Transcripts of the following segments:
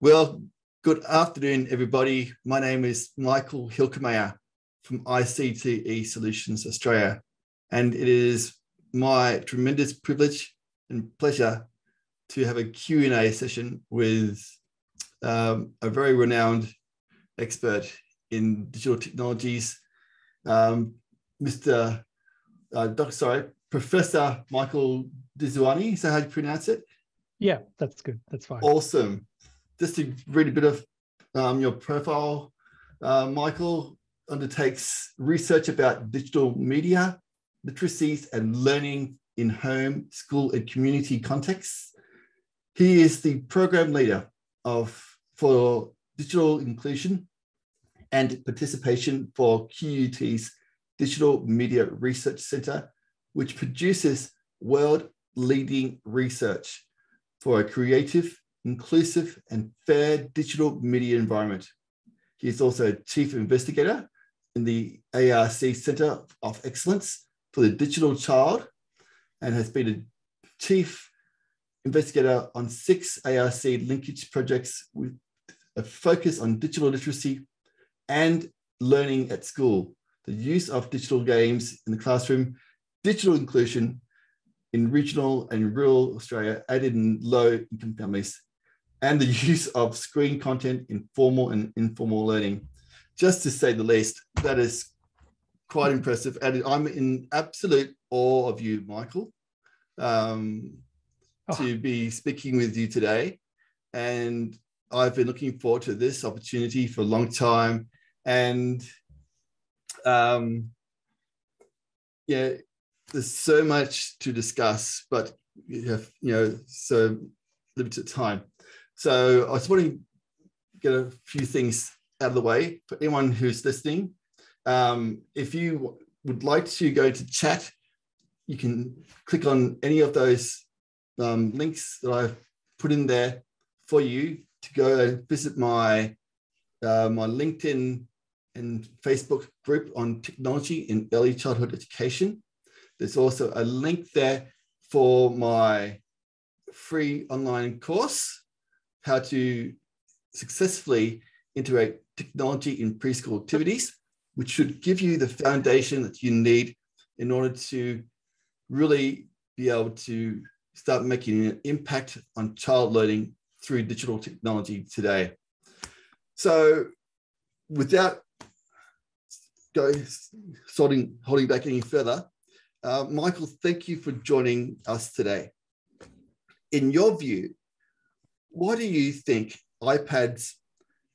Well, good afternoon, everybody. My name is Michael Hilkemeyer from ICTE Solutions Australia, and it is my tremendous privilege and pleasure to have a Q&A session with a very renowned expert in digital technologies, Professor Michael Dezuanni. Is that how you pronounce it? Yeah, that's good. That's fine. Awesome. Just to read a bit of your profile, Michael undertakes research about digital media, literacies, and learning in home, school, and community contexts. He is the program leader for digital inclusion and participation for QUT's Digital Media Research Centre, which produces world-leading research for a creative, inclusive, and fair digital media environment. He is also Chief Investigator in the ARC Centre of Excellence for the Digital Child and has been a Chief Investigator on 6 ARC linkage projects with a focus on digital literacy and learning at school, the use of digital games in the classroom, digital inclusion in regional and rural Australia, aided in low-income families, and the use of screen content in formal and informal learning. Just to say the least, that is quite impressive. And I'm in absolute awe of you, Michael, to be speaking with you today. And I've been looking forward to this opportunity for a long time. And yeah, there's so much to discuss, but you have, so limited time. So I just want to get a few things out of the way for anyone who's listening. If you would like to go to chat, you can click on any of those links that I've put in there for you to go and visit my LinkedIn and Facebook group on technology in early childhood education. There's also a link there for my free online course, how to successfully integrate technology in preschool activities, which should give you the foundation that you need in order to really be able to start making an impact on child learning through digital technology today. So without holding back any further, Michael, thank you for joining us today. In your view, why do you think iPads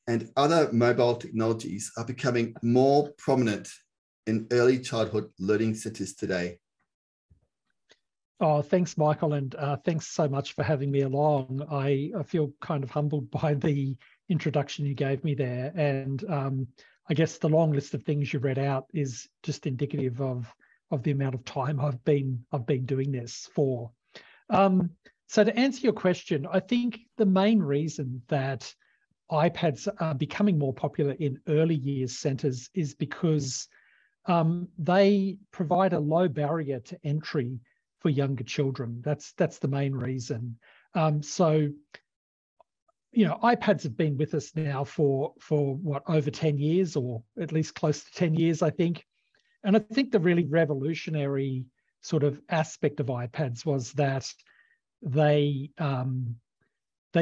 and other mobile technologies are becoming more prominent in early childhood learning centres today? Oh, thanks, Michael, and thanks so much for having me along. I feel kind of humbled by the introduction you gave me there, and I guess the long list of things you read out is just indicative of the amount of time I've been doing this for. So to answer your question, I think the main reason that iPads are becoming more popular in early years centres is because they provide a low barrier to entry for younger children. That's the main reason. So, iPads have been with us now for what, over 10 years, or at least close to 10 years, I think. And I think the really revolutionary sort of aspect of iPads was that they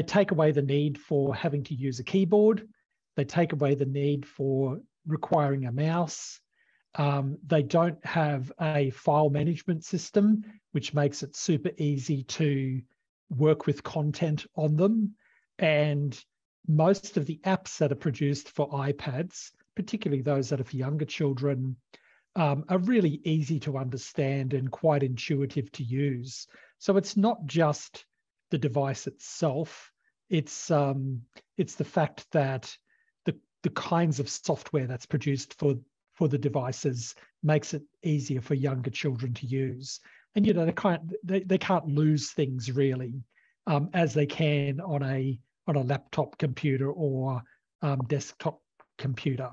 take away the need for having to use a keyboard. They take away the need for requiring a mouse. They don't have a file management system, which makes it super easy to work with content on them. And most of the apps that are produced for iPads, particularly those that are for younger children, are really easy to understand and quite intuitive to use. So it's not just the device itself, it's the fact that the kinds of software that's produced for the devices makes it easier for younger children to use. And they can't lose things really as they can on a laptop computer or desktop computer.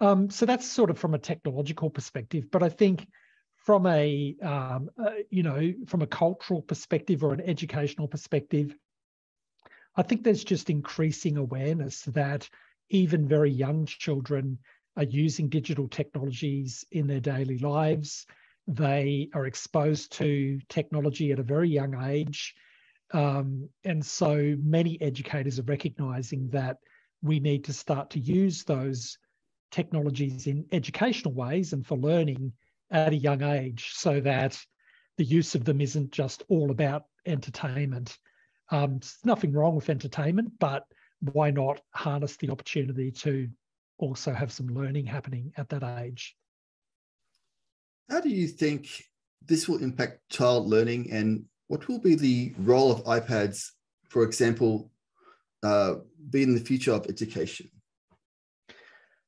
So that's sort of from a technological perspective, but I think from a cultural perspective or an educational perspective, I think there's just increasing awareness that even very young children are using digital technologies in their daily lives. They are exposed to technology at a very young age. And so many educators are recognizing that we need to start to use those technologies in educational ways and for learning at a young age, so that the use of them isn't just all about entertainment. There's nothing wrong with entertainment, but why not harness the opportunity to also have some learning happening at that age? How do you think this will impact child learning, and what will be the role of iPads, for example, be in the future of education?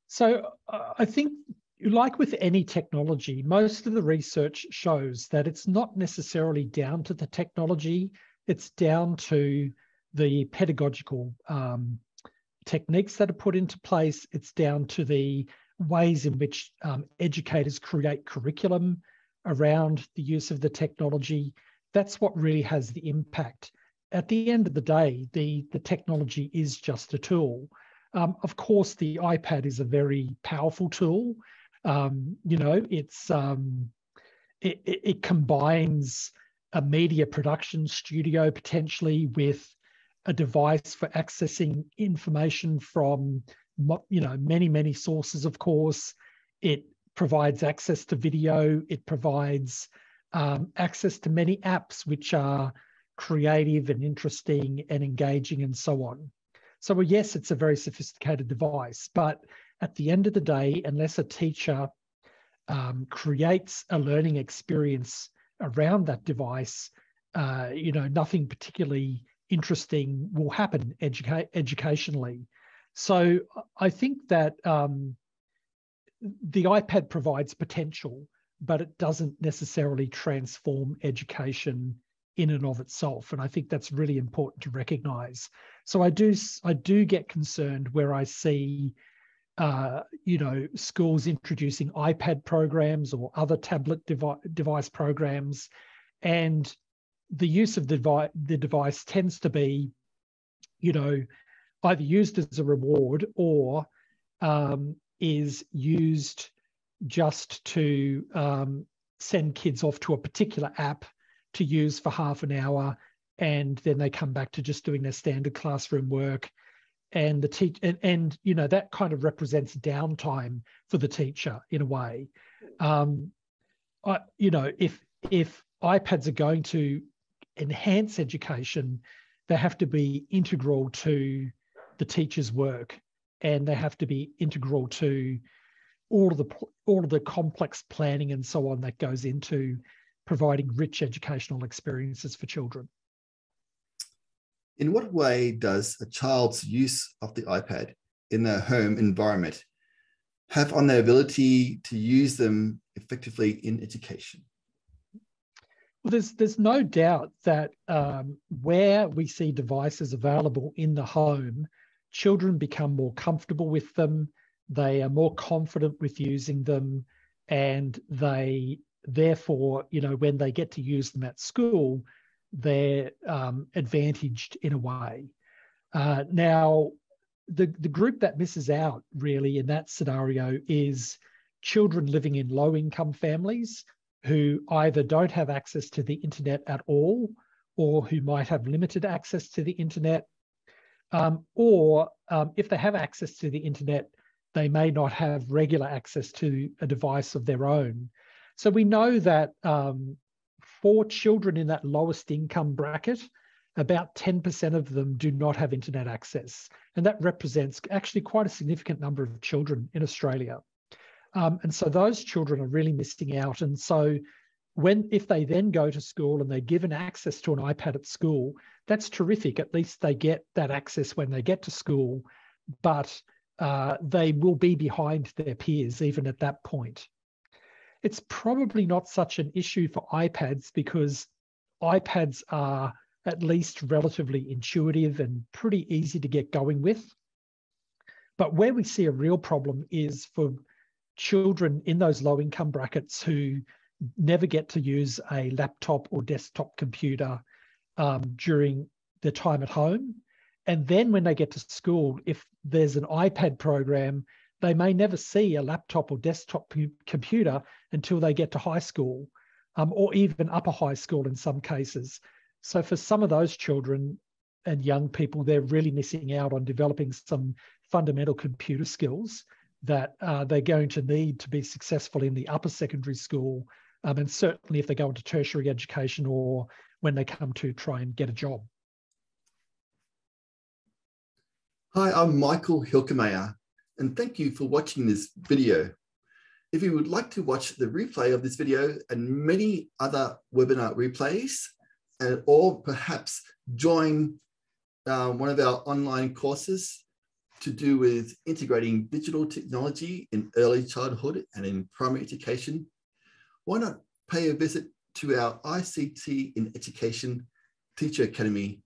So I think, like with any technology, most of the research shows that it's not necessarily down to the technology, it's down to the pedagogical techniques that are put into place. It's down to the ways in which educators create curriculum around the use of the technology. That's what really has the impact. At the end of the day, the technology is just a tool. Of course, the iPad is a very powerful tool. It combines a media production studio potentially with a device for accessing information from many sources. Of course, it provides access to video. It provides access to many apps which are creative and interesting and engaging and so on. So yes, it's a very sophisticated device, but at the end of the day, unless a teacher creates a learning experience around that device, nothing particularly interesting will happen educationally. So I think that the iPad provides potential, but it doesn't necessarily transform education in and of itself. And I think that's really important to recognize. So I do get concerned where I see schools introducing iPad programs or other tablet device programs, and the use of the device tends to be, either used as a reward or is used just to send kids off to a particular app to use for half an hour, and then they come back to just doing their standard classroom work. And the teacher, and that kind of represents downtime for the teacher in a way. If iPads are going to enhance education, they have to be integral to the teacher's work, and they have to be integral to all of the complex planning and so on that goes into providing rich educational experiences for children. In what way does a child's use of the iPad in their home environment have on their ability to use them effectively in education? Well, there's no doubt that where we see devices available in the home, children become more comfortable with them, they are more confident with using them, and they therefore, when they get to use them at school, they're advantaged in a way. Now, the group that misses out really in that scenario is children living in low-income families who either don't have access to the internet at all, or who might have limited access to the internet, or if they have access to the internet, they may not have regular access to a device of their own. So we know that for children in that lowest income bracket, about 10% of them do not have internet access. And that represents actually quite a significant number of children in Australia. And so those children are really missing out. And so if they then go to school and they're given access to an iPad at school, that's terrific. At least they get that access when they get to school, but they will be behind their peers even at that point. It's probably not such an issue for iPads because iPads are at least relatively intuitive and pretty easy to get going with. But where we see a real problem is for children in those low income brackets who never get to use a laptop or desktop computer during their time at home. And then when they get to school, if there's an iPad program, they may never see a laptop or desktop computer until they get to high school, or even upper high school in some cases. So for some of those children and young people, they're really missing out on developing some fundamental computer skills that they're going to need to be successful in the upper secondary school, and certainly if they go into tertiary education or when they come to try and get a job. Hi, I'm Michael Hilkemeyer, and thank you for watching this video. If you would like to watch the replay of this video and many other webinar replays, or perhaps join one of our online courses to do with integrating digital technology in early childhood and in primary education, why not pay a visit to our ICT in Education Teacher Academy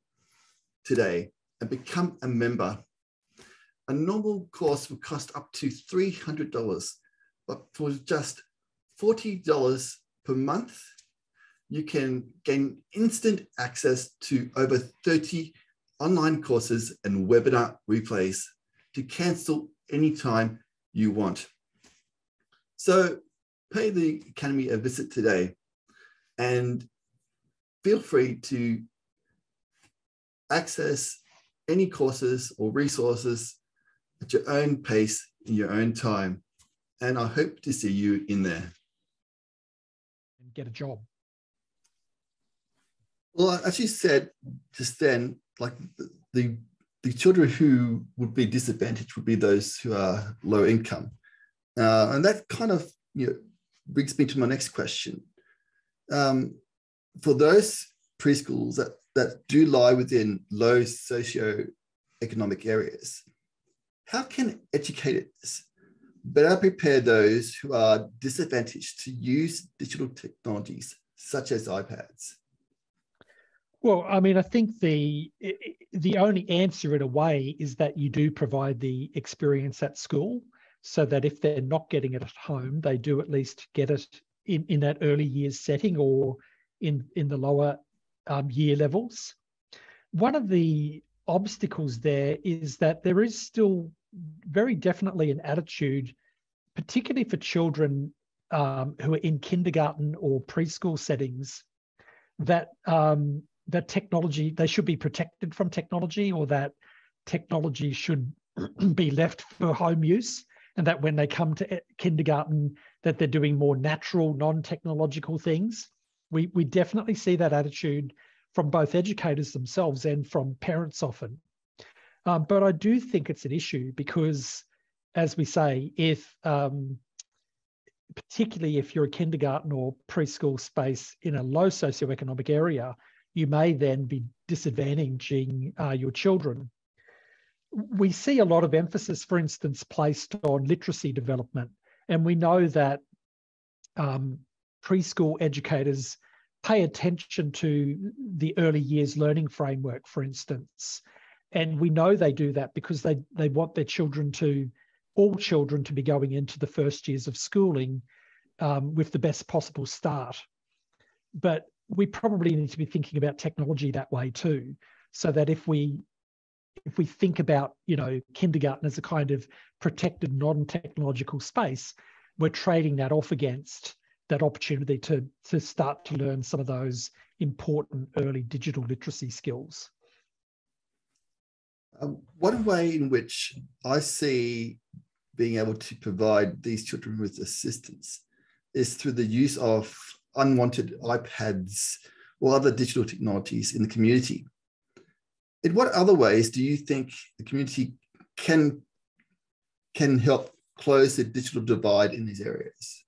today and become a member. A normal course will cost up to $300, but for just $40 per month, you can gain instant access to over 30 online courses and webinar replays to cancel anytime you want. So pay the Academy a visit today and feel free to access any courses or resources at your own pace in your own time. And I hope to see you in there. And get a job. Well, as you said just then, like the children who would be disadvantaged would be those who are low income. And that kind of brings me to my next question. For those preschools that do lie within low socioeconomic areas, how can educators better prepare those who are disadvantaged to use digital technologies such as iPads? Well, I mean, I think the only answer in a way is that you do provide the experience at school, so that if they're not getting it at home, they do at least get it in that early years setting or in the lower year levels. One of the obstacles there is that there is still very definitely an attitude, particularly for children who are in kindergarten or preschool settings, that that technology, they should be protected from technology, or that technology should be left for home use, and that when they come to kindergarten, that they're doing more natural, non-technological things. We definitely see that attitude from both educators themselves and from parents often. But I do think it's an issue because, as we say, if particularly if you're a kindergarten or preschool space in a low socioeconomic area, you may then be disadvantaging your children. We see a lot of emphasis, for instance, placed on literacy development. And we know that preschool educators pay attention to the early years learning framework, for instance. And we know they do that because they want their children to, all children to be going into the first years of schooling with the best possible start. But we probably need to be thinking about technology that way too, so that if we think about, kindergarten as a kind of protected non-technological space, we're trading that off against that opportunity to start to learn some of those important early digital literacy skills. One way in which I see being able to provide these children with assistance is through the use of unwanted iPads or other digital technologies in the community. In what other ways do you think the community can help close the digital divide in these areas?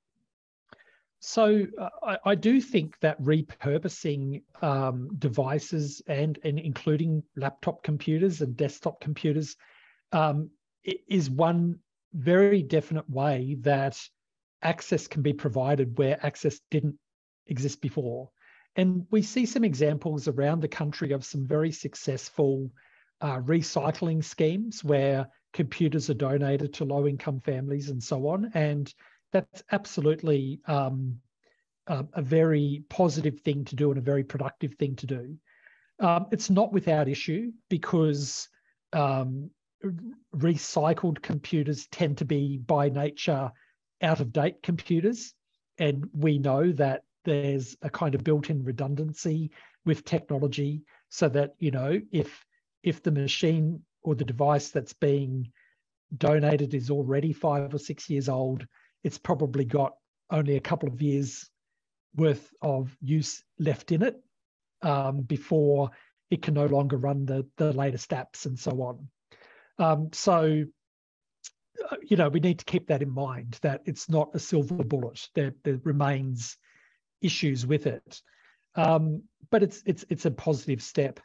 So I do think that repurposing devices and including laptop computers and desktop computers is one very definite way that access can be provided where access didn't exist before. And we see some examples around the country of some very successful recycling schemes where computers are donated to low-income families and so on. And that's absolutely a very positive thing to do and a very productive thing to do. It's not without issue because recycled computers tend to be by nature out-of-date computers. And we know that there's a kind of built-in redundancy with technology, so that, you know, if the machine or the device that's being donated is already 5 or 6 years old, it's probably got only a couple of years worth of use left in it before it can no longer run the latest apps and so on. So, you know, we need to keep that in mind, that it's not a silver bullet. There remains issues with it, but it's a positive step.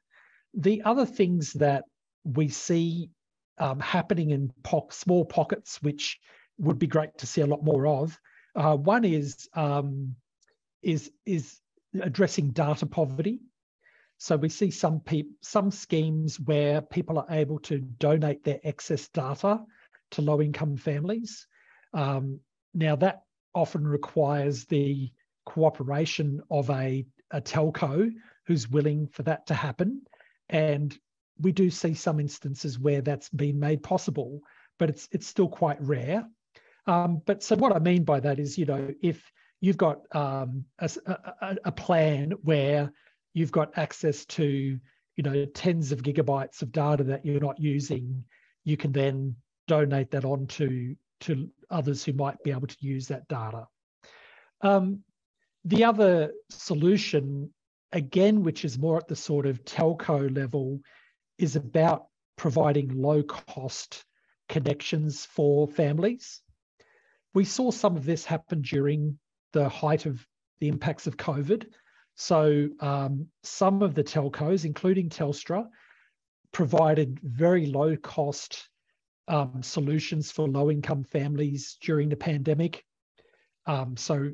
The other things that we see happening in small pockets, which would be great to see a lot more of, one is addressing data poverty. So we see some schemes where people are able to donate their excess data to low-income families. Now that often requires the cooperation of a telco who's willing for that to happen. And we do see some instances where that's been made possible, but it's still quite rare. But so what I mean by that is, you know, if you've got a plan where you've got access to, you know, tens of gigabytes of data that you're not using, you can then donate that on to others who might be able to use that data. The other solution, again, which is more at the sort of telco level, is about providing low-cost connections for families. We saw some of this happen during the height of the impacts of COVID. So some of the telcos, including Telstra, provided very low-cost solutions for low-income families during the pandemic. So,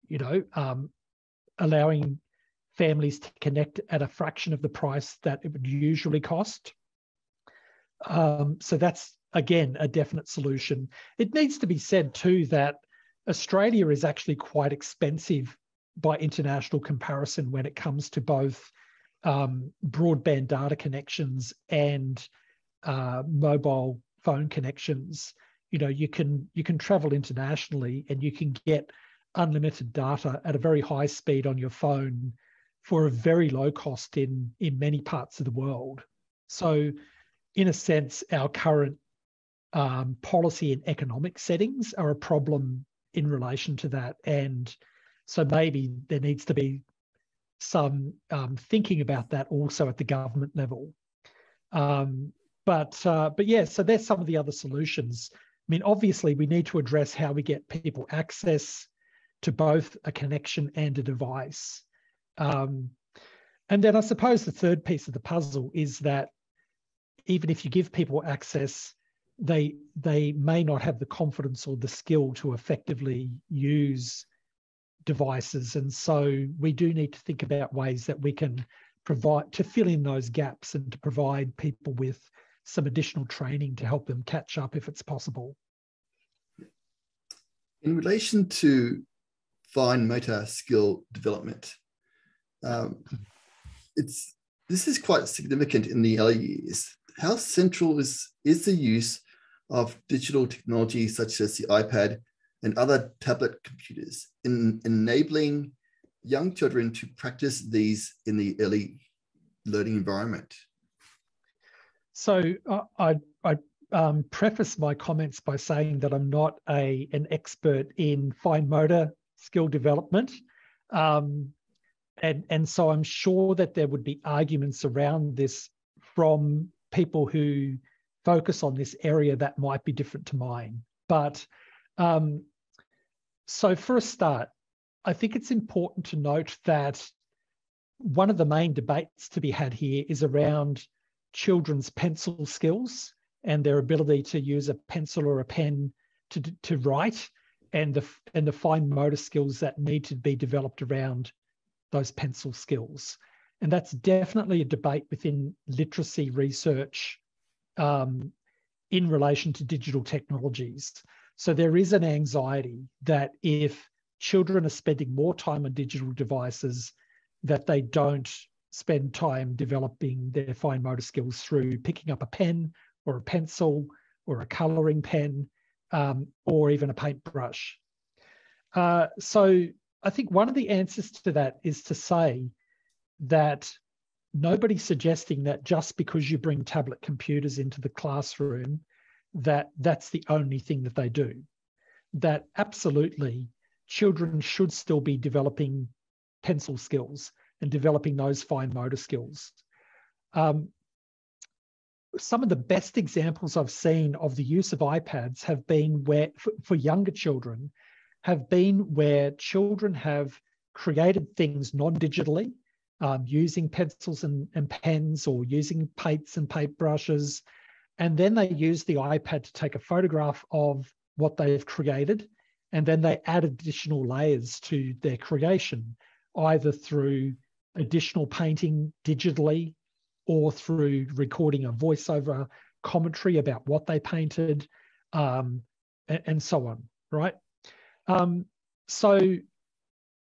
you know, allowing families to connect at a fraction of the price that it would usually cost. So that's, again, a definite solution. It needs to be said too that Australia is actually quite expensive by international comparison when it comes to both broadband data connections and mobile phone connections. You know, you can travel internationally and you can get unlimited data at a very high speed on your phone for a very low cost in many parts of the world. So in a sense, our current policy and economic settings are a problem in relation to that. And so maybe there needs to be some thinking about that also at the government level. But yeah, so there's some of the other solutions. I mean, obviously we need to address how we get people access to both a connection and a device. And then I suppose the third piece of the puzzle is that even if you give people access, they may not have the confidence or the skill to effectively use devices. And so we do need to think about ways that we can provide to fill in those gaps and to provide people with some additional training to help them catch up if it's possible. In relation to fine motor skill development, this is quite significant in the early years. How central is the use of digital technology such as the iPad and other tablet computers in enabling young children to practice these in the early learning environment? So I preface my comments by saying that I'm not an expert in fine motor skill development. And so I'm sure that there would be arguments around this from people who focus on this area that might be different to mine. But so for a start, I think it's important to note that one of the main debates to be had here is around children's pencil skills and their ability to use a pencil or a pen to write, and the fine motor skills that need to be developed around those pencil skills. And that's definitely a debate within literacy research in relation to digital technologies. So there is an anxiety that if children are spending more time on digital devices, that they don't spend time developing their fine motor skills through picking up a pen or a pencil or a colouring pen, or even a paintbrush. So I think one of the answers to that is to say that nobody's suggesting that just because you bring tablet computers into the classroom, that that's the only thing that they do. That absolutely children should still be developing pencil skills and developing those fine motor skills. Some of the best examples I've seen of the use of iPads have been where, for younger children, have been where children have created things non-digitally, using pencils and pens, or using paints and paintbrushes, and then they use the iPad to take a photograph of what they've created, and then they add additional layers to their creation, either through additional painting digitally or through recording a voiceover commentary about what they painted, and so on, right? So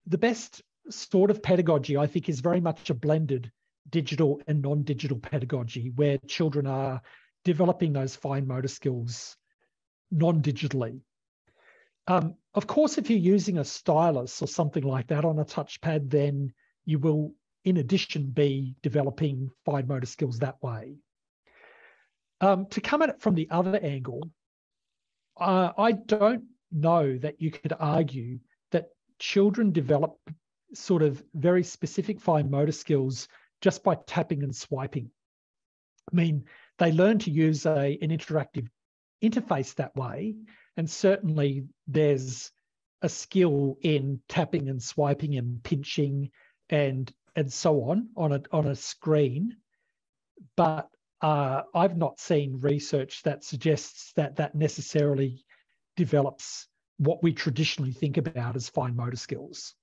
the best sort of pedagogy, I think, is very much a blended digital and non-digital pedagogy, where children are developing those fine motor skills non-digitally. Of course, if you're using a stylus or something like that on a touchpad, then you will, in addition, be developing fine motor skills that way. To come at it from the other angle, I don't know that you could argue that children develop sort of very specific fine motor skills just by tapping and swiping. I mean, they learn to use an interactive interface that way, and certainly there's a skill in tapping and swiping and pinching and so on a screen. But I've not seen research that suggests that that necessarily develops what we traditionally think about as fine motor skills.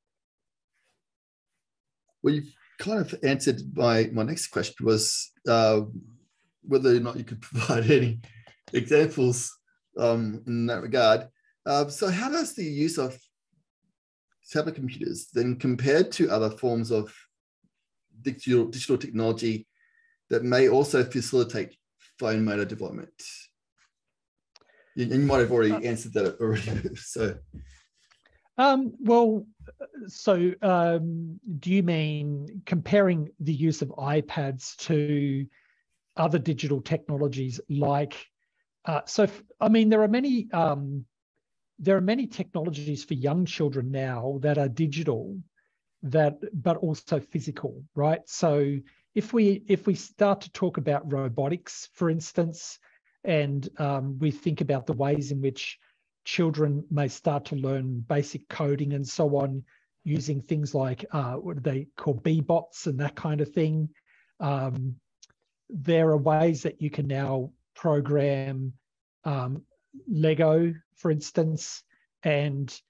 Well, you've kind of answered my next question, was whether or not you could provide any examples in that regard. So how does the use of tablet computers then compared to other forms of digital technology that may also facilitate fine motor development? And you might have already answered that already. So, do you mean comparing the use of iPads to other digital technologies like? I mean, there are many technologies for young children now that are digital, but also physical, right? So if we start to talk about robotics, for instance, and we think about the ways in which children may start to learn basic coding and so on, using things like what do they call B-bots and that kind of thing. There are ways that you can now program Lego, for instance, and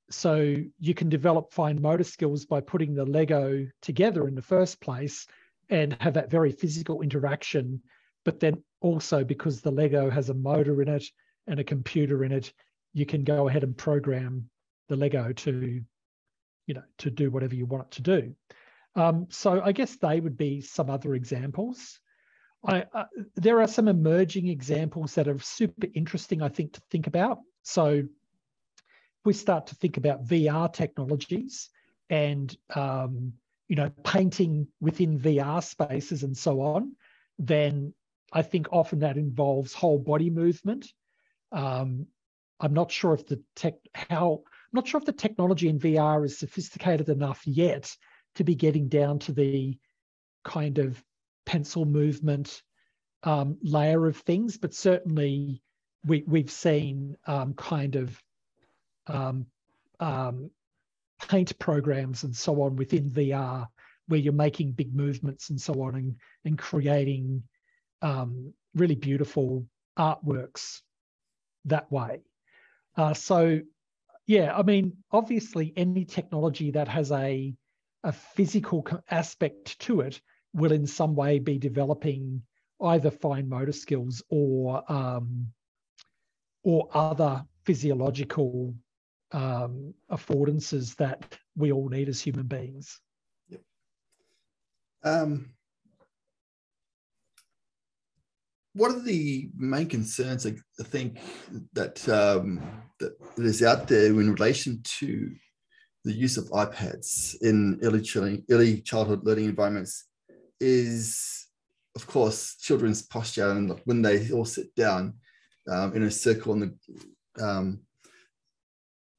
so you can develop fine motor skills by putting the Lego together in the first place and have that very physical interaction. But then also, because the Lego has a motor in it and a computer in it, you can go ahead and program the Lego to do whatever you want it to do. So I guess they would be some other examples. There are some emerging examples that are super interesting, I think, to think about. So if we start to think about VR technologies and painting within VR spaces and so on, then I think often that involves whole body movement. I'm not sure if the technology in VR is sophisticated enough yet to be getting down to the kind of pencil movement layer of things, but certainly we've seen paint programs and so on within VR where you're making big movements and so on and creating really beautiful artworks that way. So yeah, I mean, obviously any technology that has a physical aspect to it will in some way be developing either fine motor skills or other physiological affordances that we all need as human beings. Yep. What are the main concerns I think that that is out there in relation to the use of iPads in early childhood learning environments? Is, of course, children's posture, and when they all sit down in a circle, and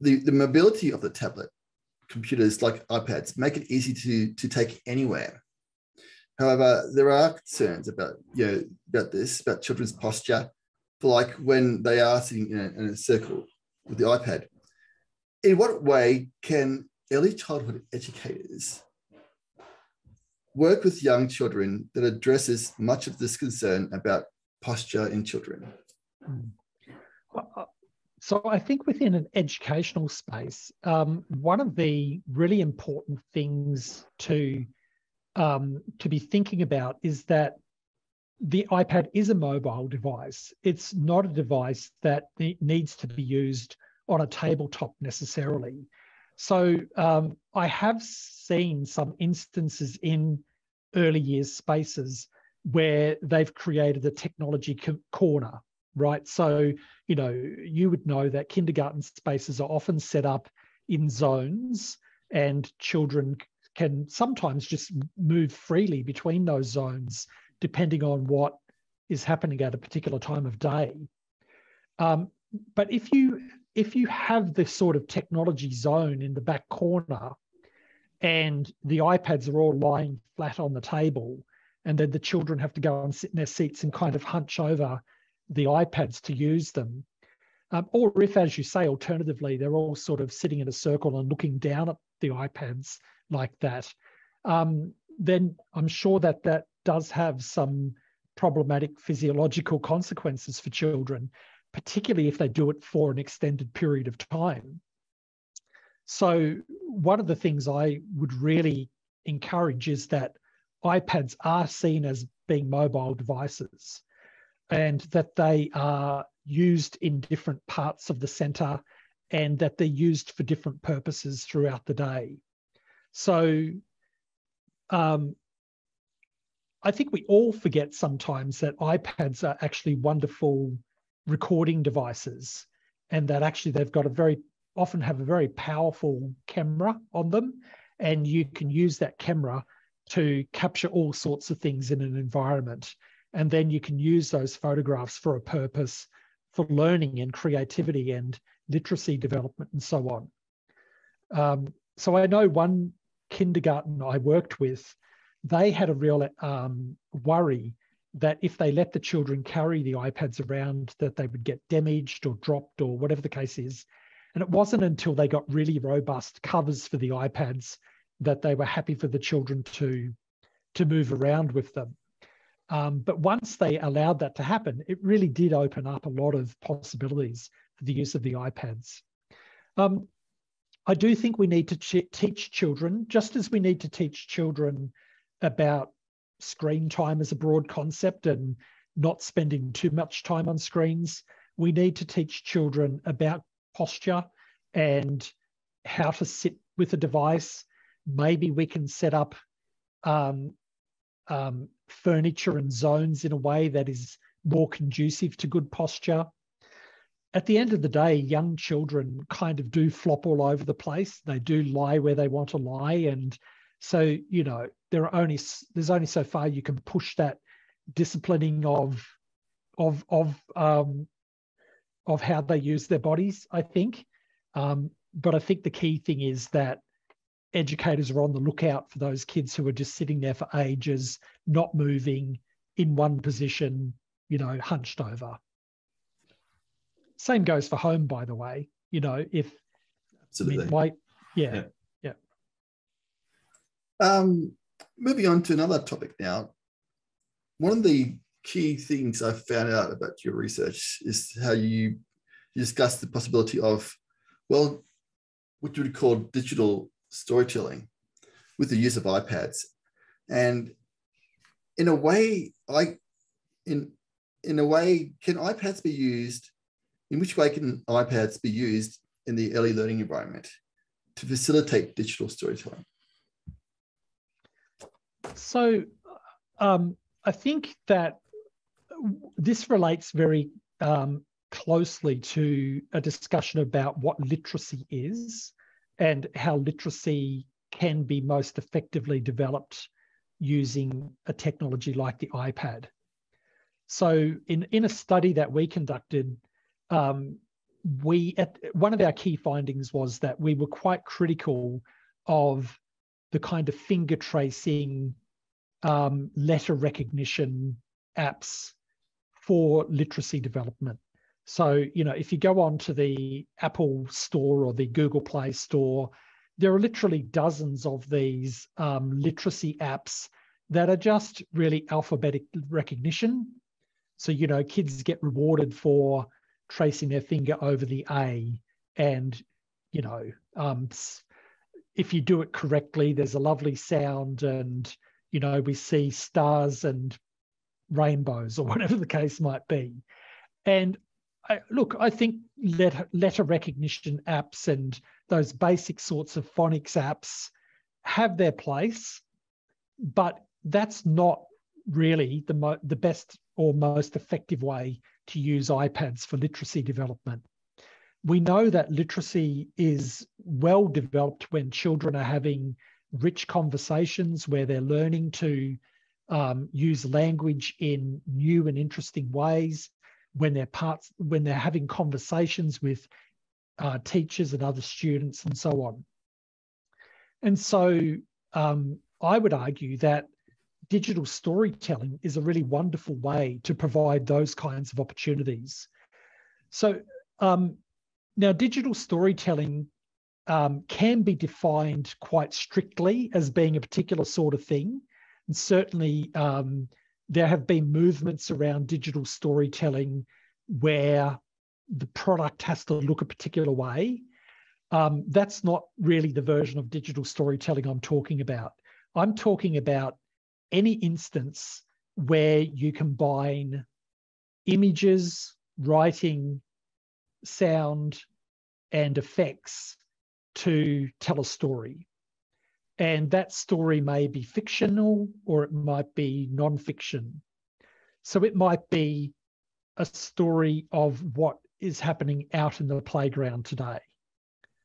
the mobility of the tablet computers like iPads make it easy to take anywhere. However, there are concerns about about children's posture, for like when they are sitting in a circle with the iPad. In what way can early childhood educators work with young children that addresses much of this concern about posture in children? So I think within an educational space, one of the really important things to be thinking about is that the iPad is a mobile device. It's not a device that needs to be used on a tabletop necessarily. So I have seen some instances in early years spaces where they've created a technology corner, right? So, you would know that kindergarten spaces are often set up in zones, and children can sometimes just move freely between those zones, depending on what is happening at a particular time of day. But if you have this sort of technology zone in the back corner, and the iPads are all lying flat on the table, and then the children have to go and sit in their seats and kind of hunch over the iPads to use them. Or if, as you say, alternatively, they're all sort of sitting in a circle and looking down at the iPads like that, then I'm sure that that does have some problematic physiological consequences for children, particularly if they do it for an extended period of time. So one of the things I would really encourage is that iPads are seen as being mobile devices, and that they are used in different parts of the centre, and that they're used for different purposes throughout the day. So I think we all forget sometimes that iPads are actually wonderful recording devices, and that actually they've got often have a very powerful camera on them, and you can use that camera to capture all sorts of things in an environment. And then you can use those photographs for a purpose, for learning and creativity and literacy development and so on. So I know one kindergarten I worked with, they had a real worry that if they let the children carry the iPads around, that they would get damaged or dropped or whatever the case is. And it wasn't until they got really robust covers for the iPads that they were happy for the children to move around with them. But once they allowed that to happen, it really did open up a lot of possibilities for the use of the iPads. I do think we need to teach children, just as we need to teach children about screen time as a broad concept and not spending too much time on screens. We need to teach children about posture and how to sit with a device. Maybe we can set up furniture and zones in a way that is more conducive to good posture. At the end of the day, young children kind of do flop all over the place. They do lie where they want to lie. And so, there's only so far you can push that disciplining of how they use their bodies, I think. But I think the key thing is that educators are on the lookout for those kids who are just sitting there for ages, not moving in one position, hunched over. Same goes for home, by the way. If absolutely, yeah. Moving on to another topic now. One of the key things I found out about your research is how you discussed the possibility of, what you would call digital storytelling with the use of iPads. And in a way, can iPads be used, in which way can iPads be used in the early learning environment to facilitate digital storytelling? So I think that this relates very closely to a discussion about what literacy is and how literacy can be most effectively developed using a technology like the iPad. So in a study that we conducted, one of our key findings was that we were quite critical of the kind of finger tracing, letter recognition apps for literacy development. So, if you go on to the Apple Store or the Google Play Store, there are literally dozens of these literacy apps that are just really alphabetic recognition. So, kids get rewarded for tracing their finger over the A. And, if you do it correctly, there's a lovely sound and, we see stars and rainbows or whatever the case might be. And I think letter recognition apps and those basic sorts of phonics apps have their place, but that's not really the best or most effective way to use iPads for literacy development. We know that literacy is well developed when children are having rich conversations where they're learning to use language in new and interesting ways, when they're having conversations with teachers and other students and so on. And so I would argue that digital storytelling is a really wonderful way to provide those kinds of opportunities. So now digital storytelling can be defined quite strictly as being a particular sort of thing. And certainly there have been movements around digital storytelling where the product has to look a particular way. That's not really the version of digital storytelling I'm talking about. I'm talking about any instance where you combine images, writing, sound, and effects to tell a story. And that story may be fictional or it might be non-fiction. So it might be a story of what is happening out in the playground today.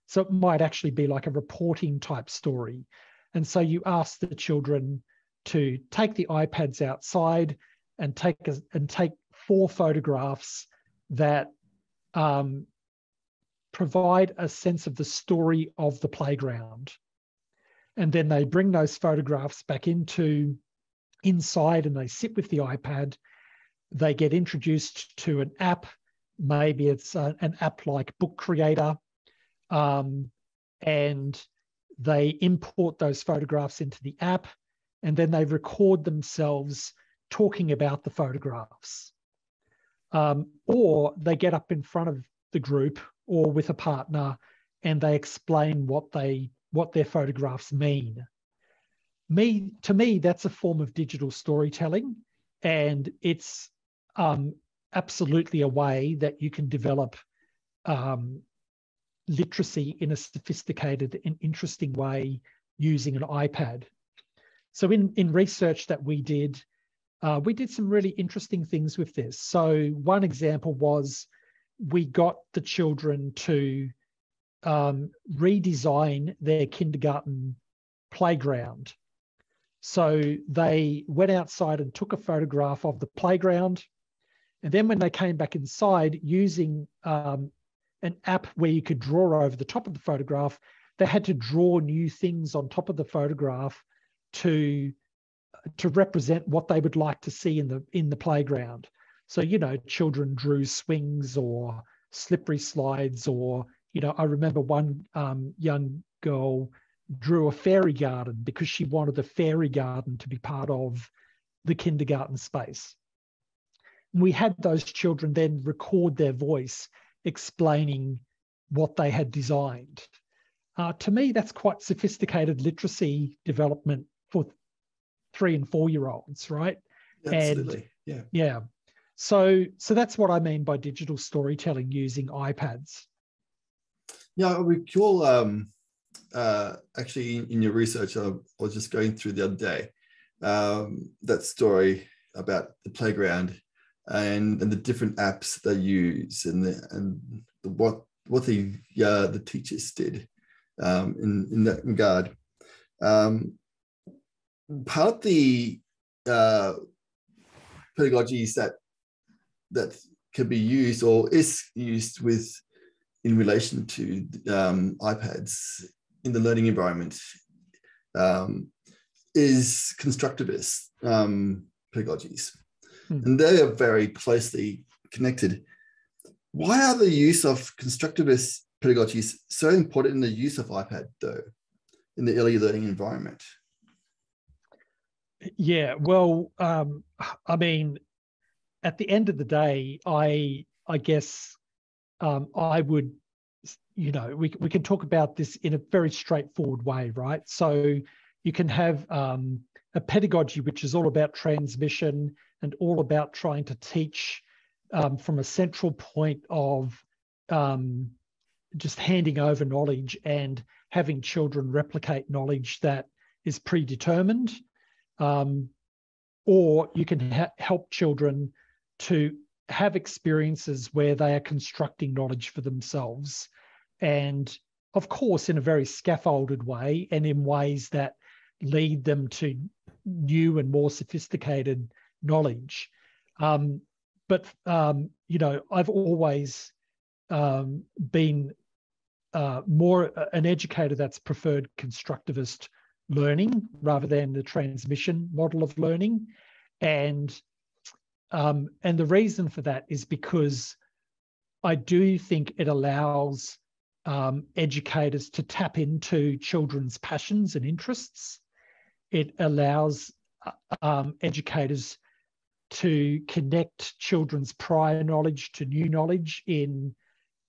So it might actually be like a reporting type story. And so you ask the children to take the iPads outside and take 4 photographs that provide a sense of the story of the playground. And then they bring those photographs back inside and they sit with the iPad. They get introduced to an app. Maybe it's an app like Book Creator. And they import those photographs into the app. And then they record themselves talking about the photographs. Or they get up in front of the group or with a partner and they explain what their photographs mean. To me, that's a form of digital storytelling, and it's absolutely a way that you can develop literacy in a sophisticated and interesting way using an iPad. So in research that we did some really interesting things with this. So one example was we got the children to redesign their kindergarten playground. So they went outside and took a photograph of the playground. And then when they came back inside using an app where you could draw over the top of the photograph, they had to draw new things on top of the photograph to represent what they would like to see in the playground. So, children drew swings or slippery slides, or, I remember one young girl drew a fairy garden because she wanted the fairy garden to be part of the kindergarten space. We had those children then record their voice explaining what they had designed. To me, that's quite sophisticated literacy development for 3 and 4-year-olds, right? Absolutely. And, yeah. So that's what I mean by digital storytelling using iPads. Yeah, I recall actually in your research, I was just going through the other day, that story about the playground and the different apps they use and what the teachers did in that regard. Part of the pedagogies that can be used or is used in relation to iPads in the learning environment is constructivist pedagogies. And they are very closely connected. Why are the use of constructivist pedagogies so important in the use of iPad, though, in the early learning environment? Yeah, well, I mean, at the end of the day, I guess I would, we can talk about this in a very straightforward way, right? So you can have a pedagogy which is all about transmission and all about trying to teach from a central point of just handing over knowledge and having children replicate knowledge that is predetermined. Or you can help children to have experiences where they are constructing knowledge for themselves. And of course, in a very scaffolded way and in ways that lead them to new and more sophisticated knowledge. But I've always been more an educator that's preferred constructivist learning rather than the transmission model of learning. And the reason for that is because I do think it allows educators to tap into children's passions and interests. It allows educators to connect children's prior knowledge to new knowledge in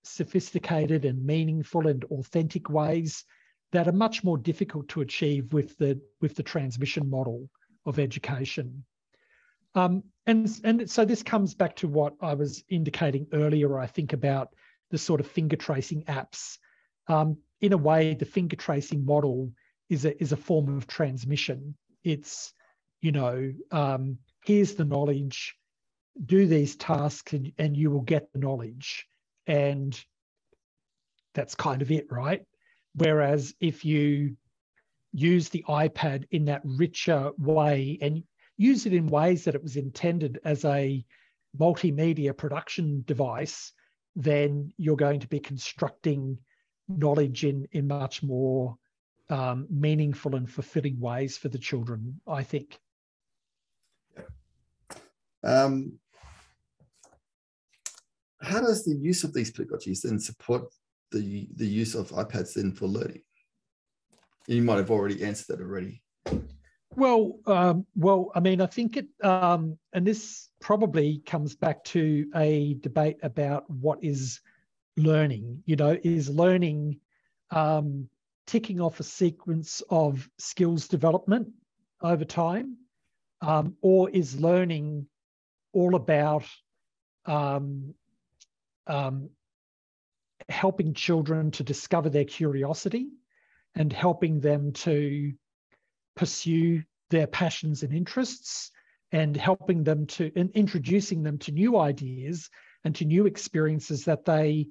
sophisticated and meaningful and authentic ways that are much more difficult to achieve with the transmission model of education. And so this comes back to what I was indicating earlier, I think, about the sort of finger tracing apps. In a way, the finger tracing model is a form of transmission. It's, here's the knowledge, do these tasks and you will get the knowledge. And that's kind of it, right? Whereas if you use the iPad in that richer way and use it in ways that it was intended as a multimedia production device, then you're going to be constructing knowledge in much more meaningful and fulfilling ways for the children, I think. How does the use of these pedagogies then support the use of iPads then for learning? You might have already answered that already. Well, I mean, I think it, and this probably comes back to a debate about what is learning. Is learning ticking off a sequence of skills development over time, or is learning all about helping children to discover their curiosity and helping them to pursue their passions and interests and helping them to and introducing them to new ideas and to new experiences that they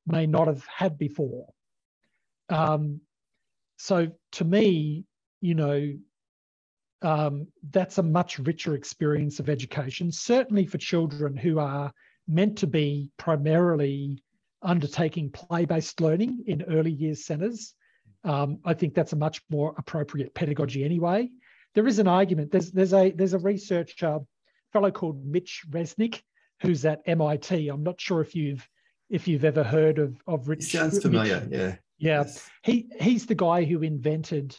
may not have had before. So to me, that's a much richer experience of education, certainly for children who are meant to be primarily undertaking play-based learning in early years centres. I think that's a much more appropriate pedagogy anyway. There is an argument. There's a researcher, fellow called Mitch Resnick, who's at MIT. I'm not sure if you've ever heard of Rich. He sounds familiar. Mitch. Yeah. Yeah. Yes. He's the guy who invented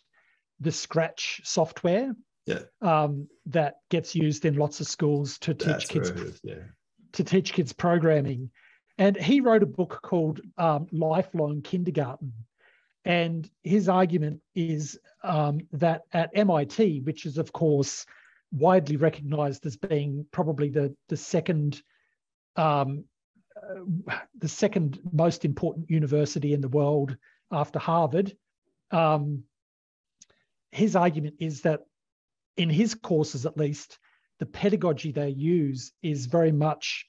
the Scratch software. Yeah. That gets used in lots of schools to teach kids. To teach kids programming. And he wrote a book called Lifelong Kindergarten. And his argument is that at MIT, which is, of course, widely recognized as being probably the second most important university in the world after Harvard, his argument is that in his courses at least, the pedagogy they use is very much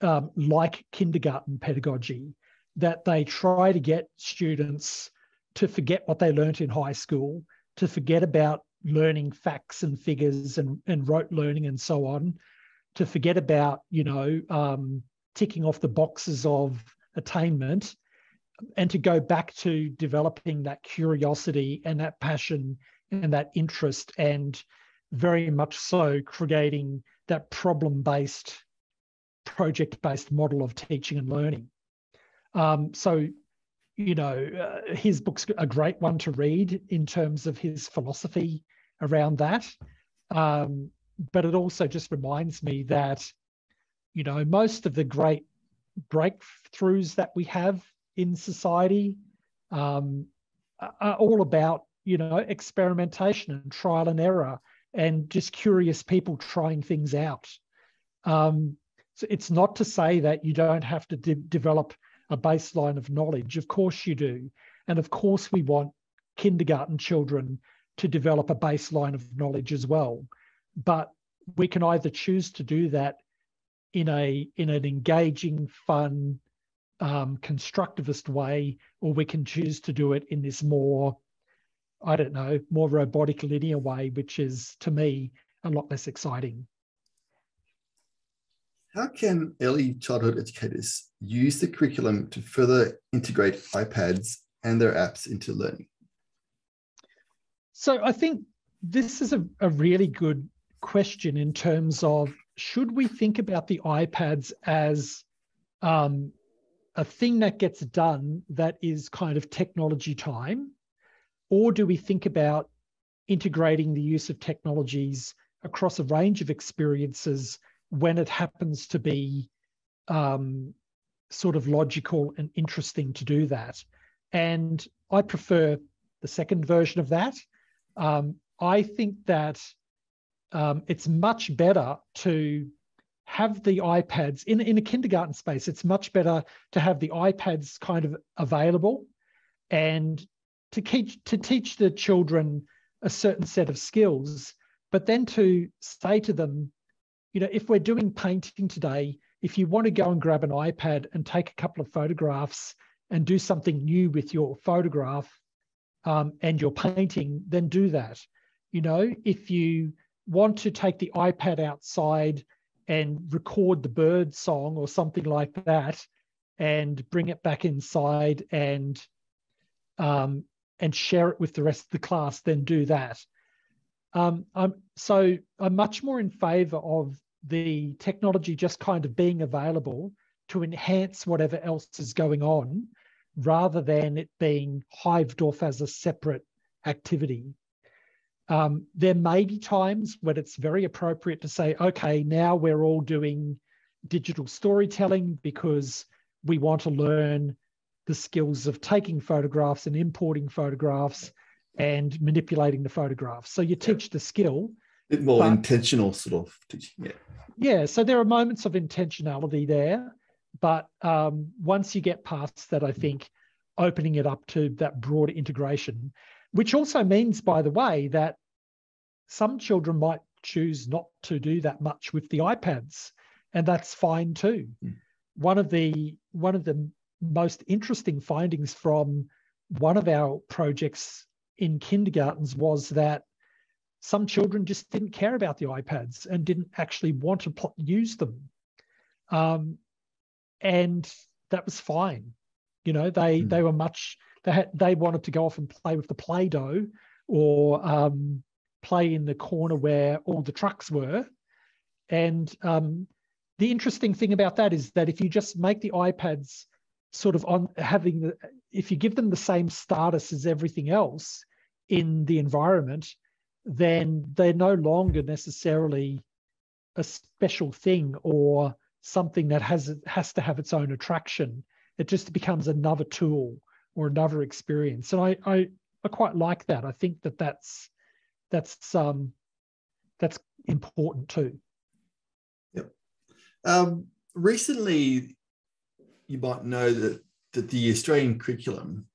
like kindergarten pedagogy, that they try to get students to forget what they learnt in high school, to forget about learning facts and figures and rote learning and so on, to forget about, ticking off the boxes of attainment, and to go back to developing that curiosity and that passion and that interest, and very much so creating that problem-based, project-based model of teaching and learning. His book's a great one to read in terms of his philosophy around that. But it also just reminds me that, most of the great breakthroughs that we have in society are all about, experimentation and trial and error and just curious people trying things out. So it's not to say that you don't have to develop a baseline of knowledge. Of course you do. And of course we want kindergarten children to develop a baseline of knowledge as well. But we can either choose to do that in an engaging, fun, constructivist way, or we can choose to do it in this more robotic, linear way, which is, to me, a lot less exciting. How can early childhood educators use the curriculum to further integrate iPads and their apps into learning? So I think this is a really good question in terms of, should we think about the iPads as a thing that gets done that is kind of technology time? Or do we think about integrating the use of technologies across a range of experiences when it happens to be sort of logical and interesting to do that? And I prefer the second version of that. I think that it's much better to have the iPads in a kindergarten space. It's much better to have the iPads kind of available and to teach the children a certain set of skills, but then to say to them, if we're doing painting today, if you want to go and grab an iPad and take a couple of photographs and do something new with your photograph and your painting, then do that. If you want to take the iPad outside and record the bird song or something like that and bring it back inside and share it with the rest of the class, then do that. I'm much more in favour of the technology just kind of being available to enhance whatever else is going on, rather than it being hived off as a separate activity. There may be times when it's very appropriate to say, okay, now we're all doing digital storytelling because we want to learn the skills of taking photographs and importing photographs and manipulating the photographs. So you teach the skill. A bit more intentional sort of teaching, yeah. Yeah, so there are moments of intentionality there, but once you get past that, I think opening it up to that broader integration, which also means, by the way, that some children might choose not to do that much with the iPads, and that's fine too. One of the most interesting findings from one of our projects in kindergartens was that some children just didn't care about the iPads and didn't actually want to use them. And that was fine. They wanted to go off and play with the Play-Doh or play in the corner where all the trucks were. And the interesting thing about that is that if you just make the iPads sort of if you give them the same status as everything else in the environment, then they're no longer necessarily a special thing or something that has to have its own attraction. It just becomes another tool or another experience. And I quite like that. I think that's important too. Yep. Recently, you might know that the Australian curriculum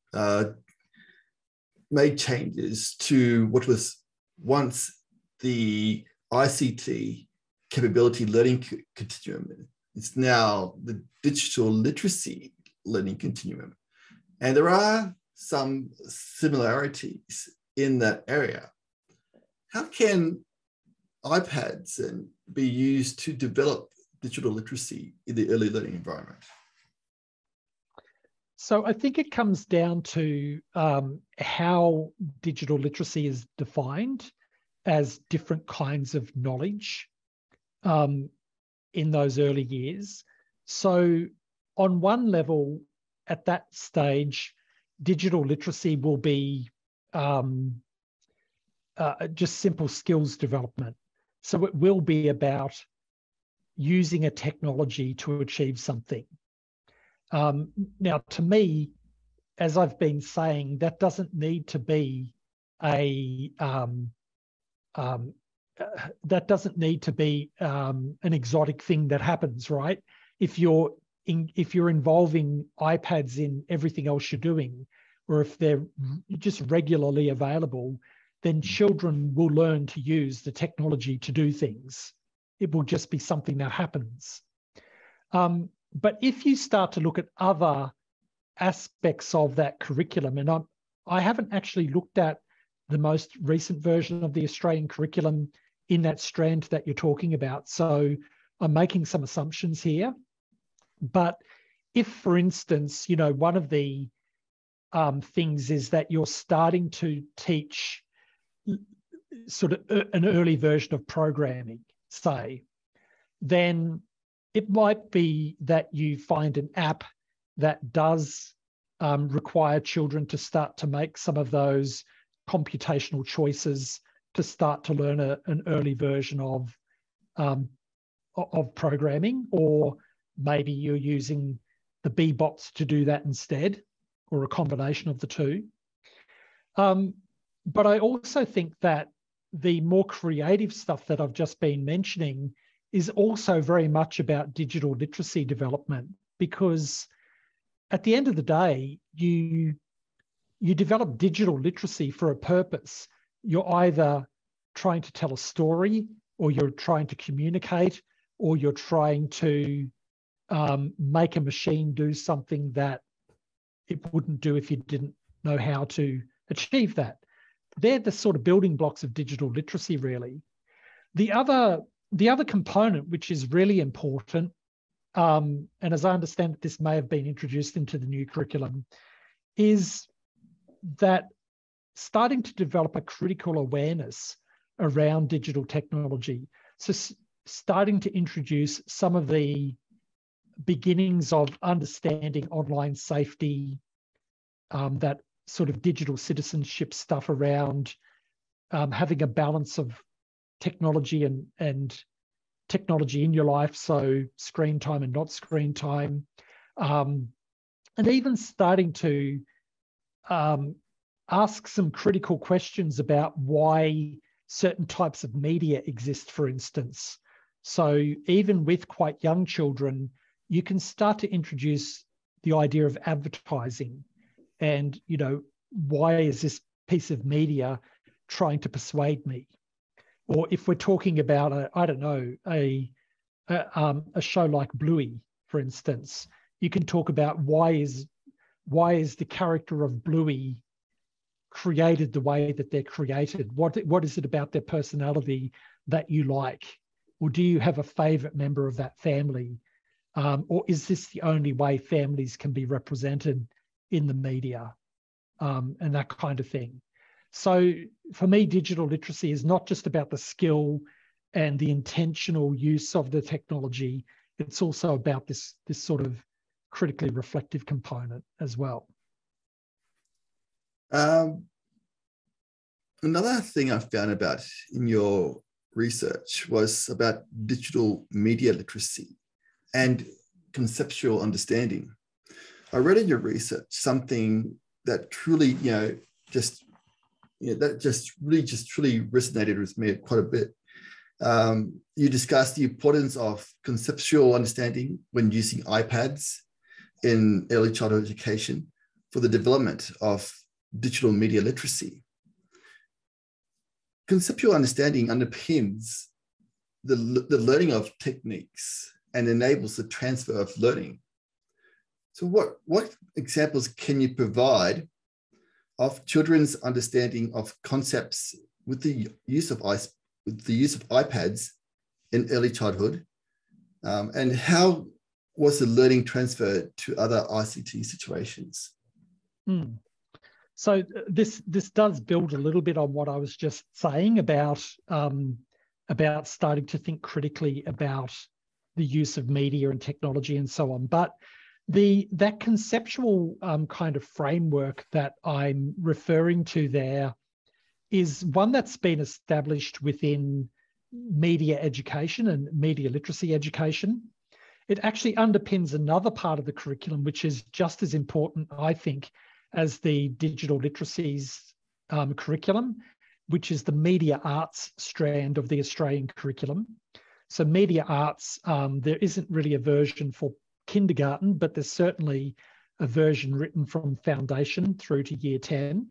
made changes to what was once the ICT capability learning continuum. It's now the digital literacy learning continuum. And there are some similarities in that area. How can iPads be used to develop digital literacy in the early learning environment? So I think it comes down to how digital literacy is defined as different kinds of knowledge in those early years. So on one level, at that stage, digital literacy will be just simple skills development. So it will be about using a technology to achieve something. Now, to me, as I've been saying, that doesn't need to be an exotic thing that happens, right? If you're involving iPads in everything else you're doing, or if they're just regularly available, then children will learn to use the technology to do things. It will just be something that happens. But if you start to look at other aspects of that curriculum, and I haven't actually looked at the most recent version of the Australian curriculum in that strand that you're talking about, so I'm making some assumptions here. But if, for instance, one of the things is that you're starting to teach sort of an early version of programming, say, then it might be that you find an app that does require children to start to make some of those computational choices to start to learn an early version of programming, or maybe you're using the B-bots to do that instead, or a combination of the two. But I also think that the more creative stuff that I've just been mentioning is also very much about digital literacy development, because at the end of the day, you develop digital literacy for a purpose. You're either trying to tell a story, or you're trying to communicate, or you're trying to make a machine do something that it wouldn't do if you didn't know how to achieve that. They're the sort of building blocks of digital literacy, really. The other component, which is really important, and as I understand it, this may have been introduced into the new curriculum, is that starting to develop a critical awareness around digital technology. So starting to introduce some of the beginnings of understanding online safety, that sort of digital citizenship stuff around having a balance of technology and technology in your life, so screen time and not screen time, and even starting to ask some critical questions about why certain types of media exist, for instance. So even with quite young children, you can start to introduce the idea of advertising and, why is this piece of media trying to persuade me? Or if we're talking about a show like Bluey, for instance, you can talk about why is the character of Bluey created the way that they're created? What is it about their personality that you like? Or do you have a favorite member of that family? Or is this the only way families can be represented in the media? And that kind of thing. So for me, digital literacy is not just about the skill and the intentional use of the technology. It's also about this sort of critically reflective component as well. Another thing I found about in your research was about digital media literacy and conceptual understanding. I read in your research something that truly, truly resonated with me quite a bit. You discussed the importance of conceptual understanding when using iPads in early childhood education for the development of digital media literacy. conceptual understanding underpins the learning of techniques and enables the transfer of learning. So what examples can you provide of children's understanding of concepts with the use of iPads in early childhood? And how was the learning transferred to other ICT situations? So this does build a little bit on what I was just saying about starting to think critically about the use of media and technology and so on. But that conceptual kind of framework that I'm referring to there is one that's been established within media education and media literacy education. It actually underpins another part of the curriculum, which is just as important, I think, as the digital literacies curriculum, which is the media arts strand of the Australian curriculum. So media arts, there isn't really a version for kindergarten, but there's certainly a version written from foundation through to year 10.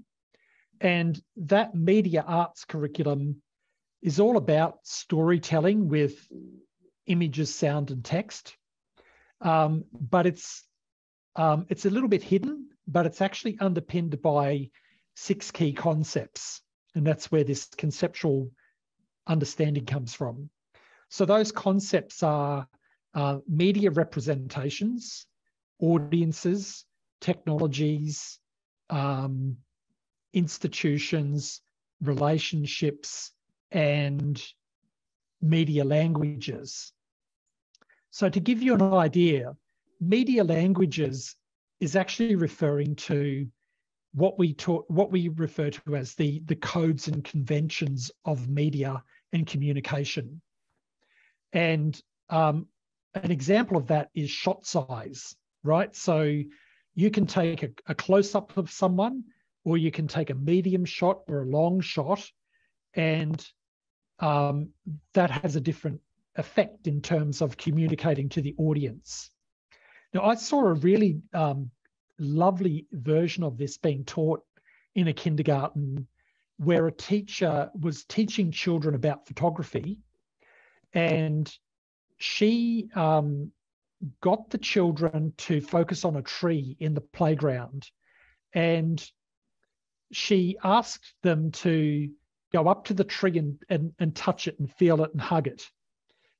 And that media arts curriculum is all about storytelling with images, sound, and text. But it's a little bit hidden, but it's actually underpinned by 6 key concepts. And that's where this conceptual understanding comes from. So those concepts are media representations, audiences, technologies, institutions, relationships, and media languages. So to give you an idea, media languages is actually referring to what we refer to as the codes and conventions of media and communication. And an example of that is shot size, right? So you can take a close-up of someone, or you can take a medium shot or a long shot, and that has a different effect in terms of communicating to the audience. Now, I saw a really lovely version of this being taught in a kindergarten where a teacher was teaching children about photography, and she got the children to focus on a tree in the playground, and she asked them to go up to the tree and touch it and feel it and hug it,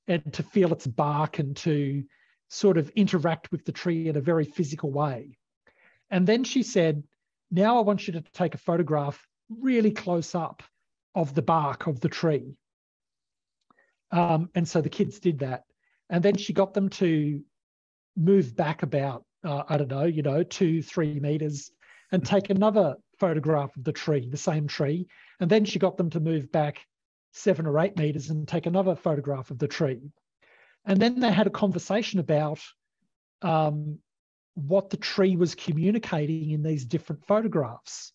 and to feel its bark and to sort of interact with the tree in a very physical way. And then she said, now I want you to take a photograph really close up of the bark of the tree. And so the kids did that. And then she got them to move back about, 2-3 meters and take another photograph of the tree, the same tree. And then she got them to move back 7 or 8 meters and take another photograph of the tree. And then they had a conversation about what the tree was communicating in these different photographs.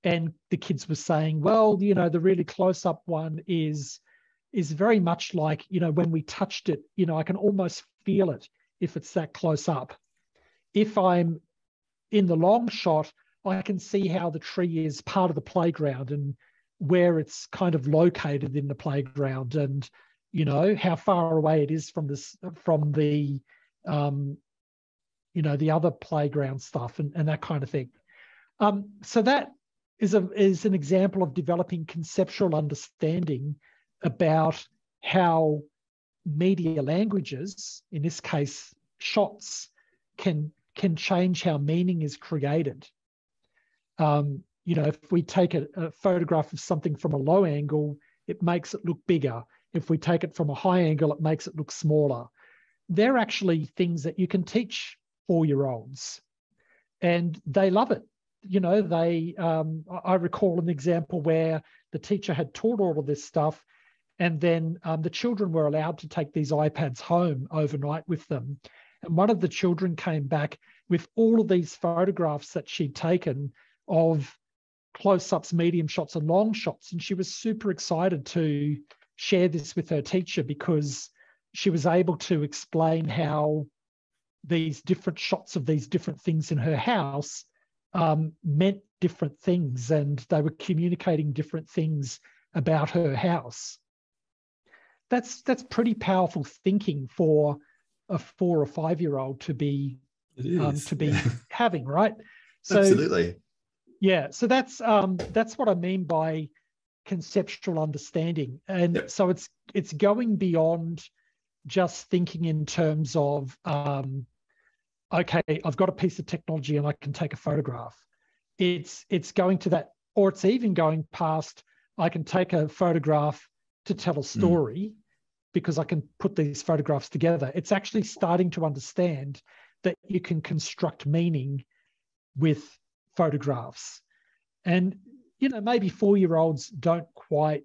And the kids were saying, well, the really close-up one is very much like, when we touched it, I can almost feel it if it's that close up. If I'm in the long shot, I can see how the tree is part of the playground and where it's kind of located in the playground, and how far away it is from the the other playground stuff and that kind of thing. So that is an example of developing conceptual understanding about how media languages, in this case shots, can change how meaning is created. If we take a photograph of something from a low angle, it makes it look bigger. If we take it from a high angle, it makes it look smaller. They're actually things that you can teach 4-year-olds, and they love it. I recall an example where the teacher had taught all of this stuff, and then the children were allowed to take these iPads home overnight with them. And one of the children came back with all of these photographs that she'd taken of close-ups, medium shots, and long shots. And she was super excited to share this with her teacher because she was able to explain how these different shots of these different things in her house meant different things, and they were communicating different things about her house. That's pretty powerful thinking for a 4 or 5-year-old to be having, right? So, absolutely. Yeah, so that's what I mean by conceptual understanding, and Yep. so it's going beyond just thinking in terms of okay, I've got a piece of technology and I can take a photograph. It's going to that, or it's even going past, I can take a photograph to tell a story because I can put these photographs together. It's actually starting to understand that you can construct meaning with photographs. And, maybe 4-year-olds don't quite,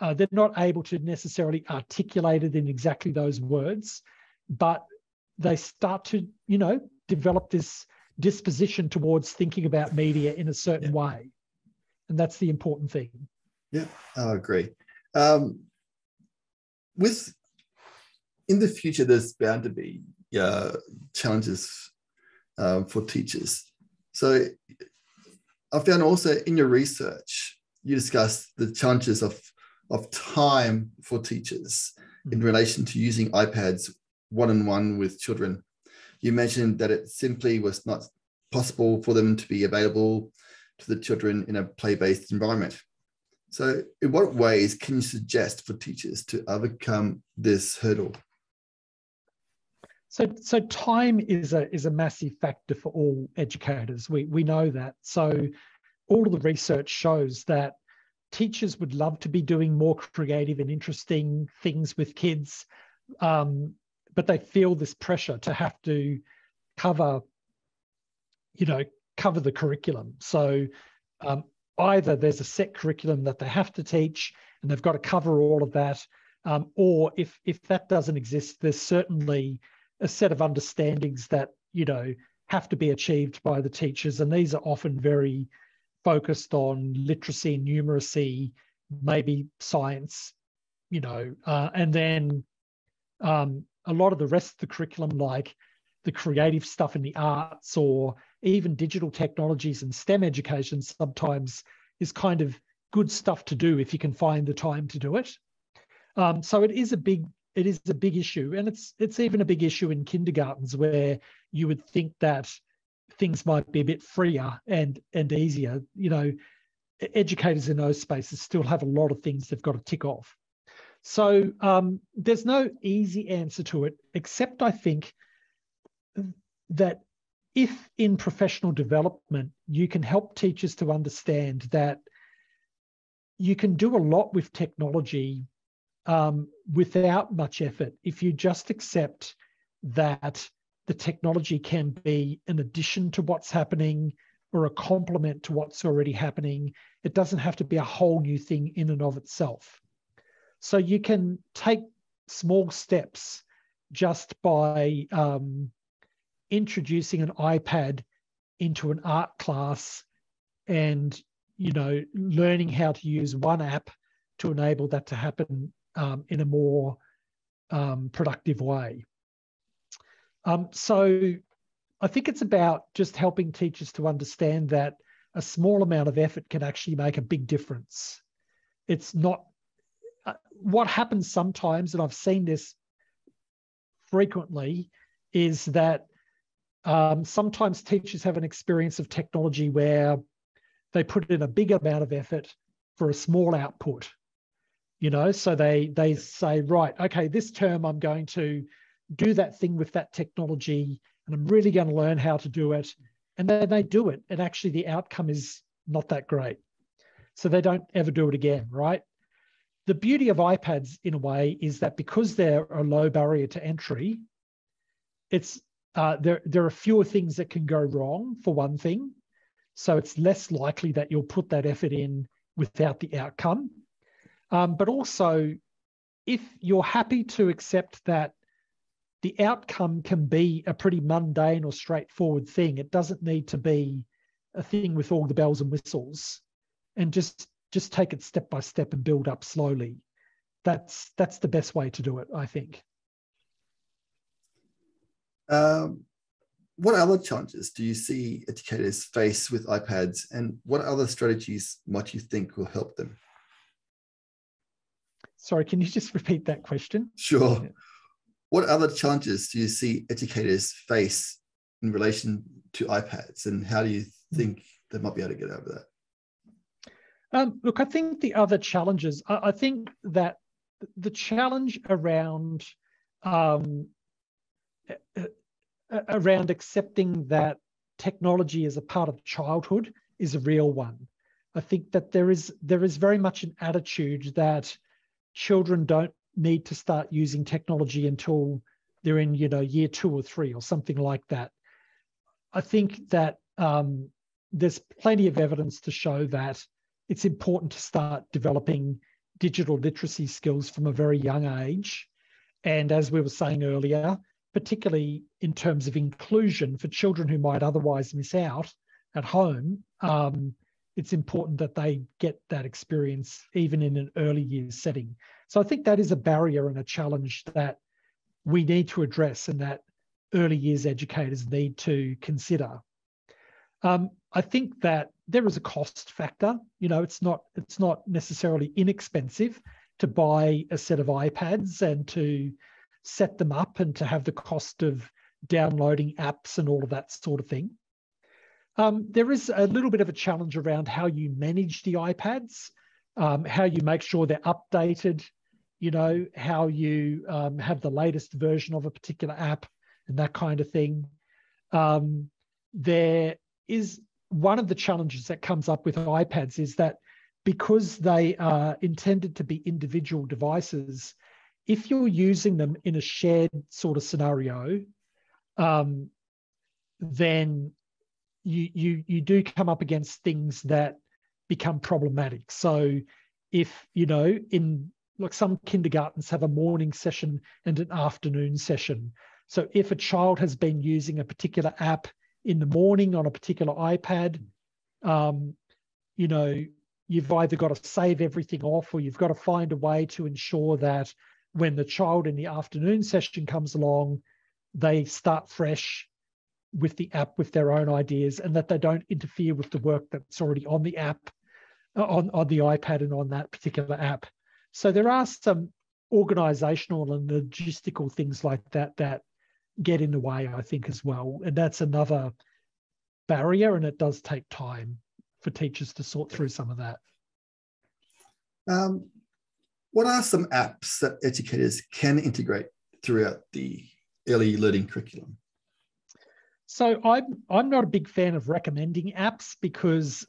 they're not able to necessarily articulate it in exactly those words, but they start to, develop this disposition towards thinking about media in a certain way. And that's the important thing. Yeah, I agree. In the future, there's bound to be challenges for teachers. So I found also in your research, you discussed the challenges of time for teachers in relation to using iPads one-on-one with children. You mentioned that it simply was not possible for them to be available to the children in a play-based environment. So in what ways can you suggest for teachers to overcome this hurdle? So time is a massive factor for all educators. We know that. So all of the research shows that teachers would love to be doing more creative and interesting things with kids, but they feel this pressure to have to cover the curriculum. So either there's a set curriculum that they have to teach and they've got to cover all of that, or if that doesn't exist, there's certainly a set of understandings that have to be achieved by the teachers, and these are often very focused on literacy, numeracy, maybe science, and then a lot of the rest of the curriculum, like the creative stuff in the arts or even digital technologies and STEM education, sometimes is kind of good stuff to do if you can find the time to do it. So it is a big issue, and it's even a big issue in kindergartens, where you would think that things might be a bit freer and easier. Educators in those spaces still have a lot of things they've got to tick off. So there's no easy answer to it, except I think that if in professional development you can help teachers to understand that you can do a lot with technology without much effort, if you just accept that the technology can be an addition to what's happening or a complement to what's already happening. It doesn't have to be a whole new thing in and of itself. So you can take small steps just by introducing an iPad into an art class and, learning how to use one app to enable that to happen in a more productive way. So I think it's about just helping teachers to understand that a small amount of effort can actually make a big difference. It's not what happens sometimes, and I've seen this frequently, is that sometimes teachers have an experience of technology where they put in a big amount of effort for a small output. So they say, right, okay, this term I'm going to do that thing with that technology and I'm really going to learn how to do it. And then they do it, and actually the outcome is not that great. So they don't ever do it again, right? The beauty of iPads, in a way, is that because they're a low barrier to entry, it's there are fewer things that can go wrong, for one thing. So it's less likely that you'll put that effort in without the outcome. But also, if you're happy to accept that the outcome can be a pretty mundane or straightforward thing, it doesn't need to be a thing with all the bells and whistles, and just take it step by step and build up slowly. That's the best way to do it, I think. What other challenges do you see educators face with iPads, and what other strategies might you think will help them? Sorry, can you just repeat that question? Sure. Yeah. What other challenges do you see educators face in relation to iPads, and how do you think they might be able to get over that? Look, I think the other challenges, I think that the challenge around accepting that technology as a part of childhood is a real one. I think that there is very much an attitude that children don't need to start using technology until they're in, year 2 or 3 or something like that. I think that there's plenty of evidence to show that it's important to start developing digital literacy skills from a very young age. And as we were saying earlier, particularly in terms of inclusion for children who might otherwise miss out at home, it's important that they get that experience even in an early years setting. So I think that is a barrier and a challenge that we need to address and that early years educators need to consider. I think that there is a cost factor. It's not necessarily inexpensive to buy a set of iPads and to set them up and to have the cost of downloading apps and all of that sort of thing. There is a little bit of a challenge around how you manage the iPads, how you make sure they're updated, how you have the latest version of a particular app and that kind of thing. There is one of the challenges that comes up with iPads is that because they are intended to be individual devices, if you're using them in a shared sort of scenario, then you do come up against things that become problematic. So if, in like some kindergartens have a morning session and an afternoon session. So if a child has been using a particular app in the morning on a particular iPad, you've either got to save everything off or you've got to find a way to ensure that when the child in the afternoon session comes along, they start fresh with the app with their own ideas and that they don't interfere with the work that's already on the app, on the iPad and on that particular app. So there are some organizational and logistical things like that that get in the way, I think, as well. And that's another barrier, and it does take time for teachers to sort through some of that. What are some apps that educators can integrate throughout the early learning curriculum? So I'm not a big fan of recommending apps because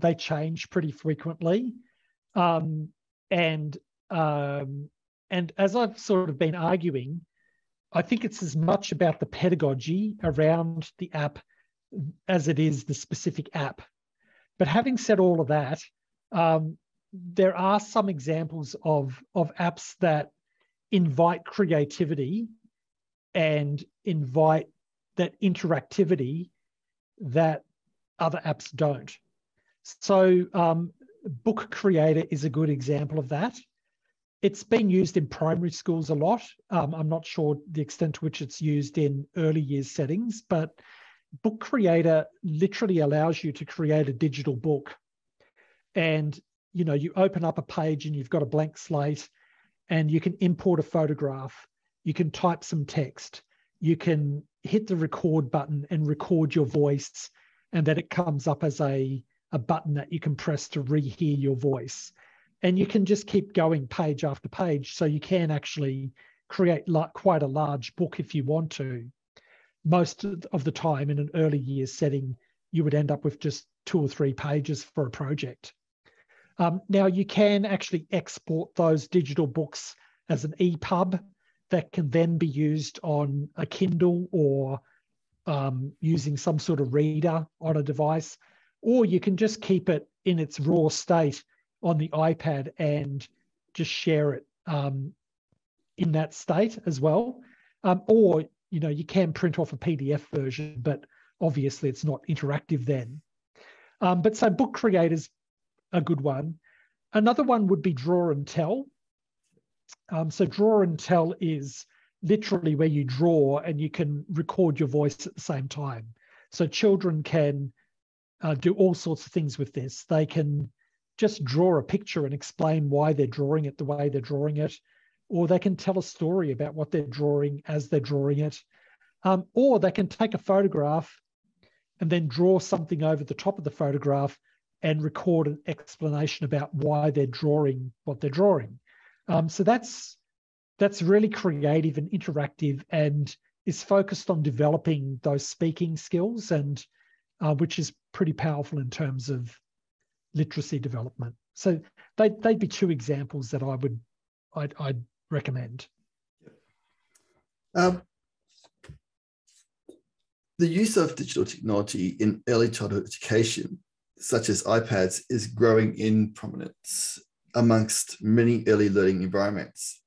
they change pretty frequently. And as I've sort of been arguing, I think it's as much about the pedagogy around the app as it is the specific app. But having said all of that, there are some examples of apps that invite creativity and invite that interactivity that other apps don't. So Book Creator is a good example of that. It's been used in primary schools a lot. I'm not sure the extent to which it's used in early years settings, but Book Creator literally allows you to create a digital book. And you open up a page and you've got a blank slate and you can import a photograph. You can type some text. You can hit the record button and record your voice, and then it comes up as a button that you can press to rehear your voice. And you can just keep going page after page. So you can actually create quite a large book if you want to. Most of the time in an early years setting, you would end up with just 2 or 3 pages for a project. Now you can actually export those digital books as an EPUB that can then be used on a Kindle or using some sort of reader on a device, or you can just keep it in its raw state on the iPad and just share it in that state as well. Or, you can print off a PDF version, but obviously it's not interactive then. But so Book Creator's a good one. Another one would be Draw and Tell. So Draw and Tell is literally where you draw and you can record your voice at the same time. So children can do all sorts of things with this. They can just draw a picture and explain why they're drawing it the way they're drawing it, or they can tell a story about what they're drawing as they're drawing it, or they can take a photograph and then draw something over the top of the photograph and record an explanation about why they're drawing what they're drawing. So that's really creative and interactive, and is focused on developing those speaking skills, and which is pretty powerful in terms of literacy development. So they'd be two examples that I'd recommend. The use of digital technology in early childhood education, such as iPads, is growing in prominence amongst many early learning environments.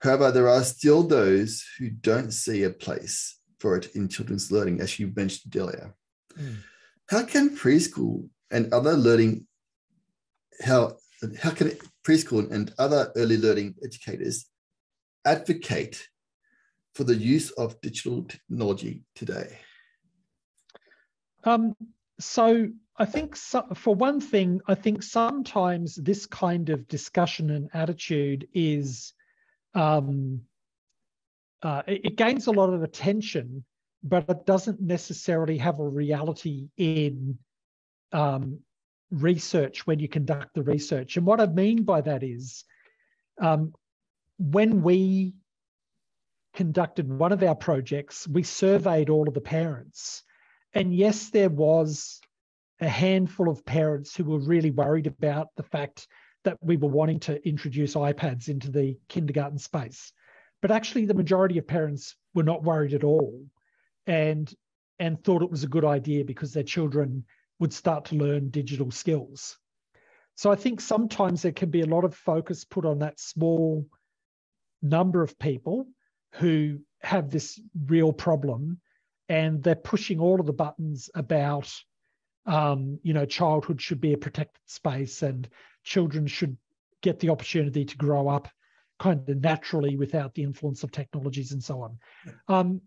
However, there are still those who don't see a place for it in children's learning, as you mentioned earlier. How can preschool and other learning, how can preschool and other early learning educators advocate for the use of digital technology today? So I think, for one thing, I think sometimes this kind of discussion and attitude is, it gains a lot of attention, but it doesn't necessarily have a reality in research when you conduct the research. And what I mean by that is, when we conducted one of our projects, we surveyed all of the parents. And yes, there was a handful of parents who were really worried about the fact that we were wanting to introduce iPads into the kindergarten space. But actually, the majority of parents were not worried at all, and thought it was a good idea because their children would start to learn digital skills. So I think sometimes there can be a lot of focus put on that small number of people who have this real problem, and they're pushing all of the buttons about, childhood should be a protected space, and children should get the opportunity to grow up kind of naturally without the influence of technologies and so on.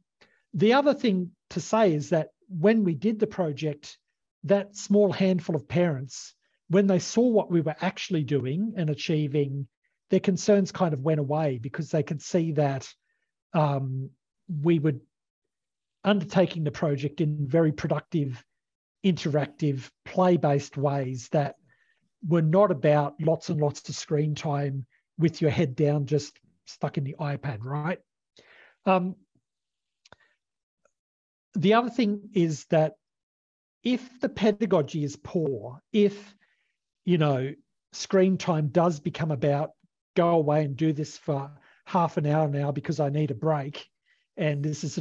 The other thing to say is that when we did the project, that small handful of parents, when they saw what we were actually doing and achieving, their concerns kind of went away, because they could see that we were undertaking the project in very productive, interactive, play-based ways that were not about lots and lots of screen time with your head down, just stuck in the iPad, right? The other thing is that if the pedagogy is poor, if, screen time does become about go away and do this for half an hour now because I need a break, and this is,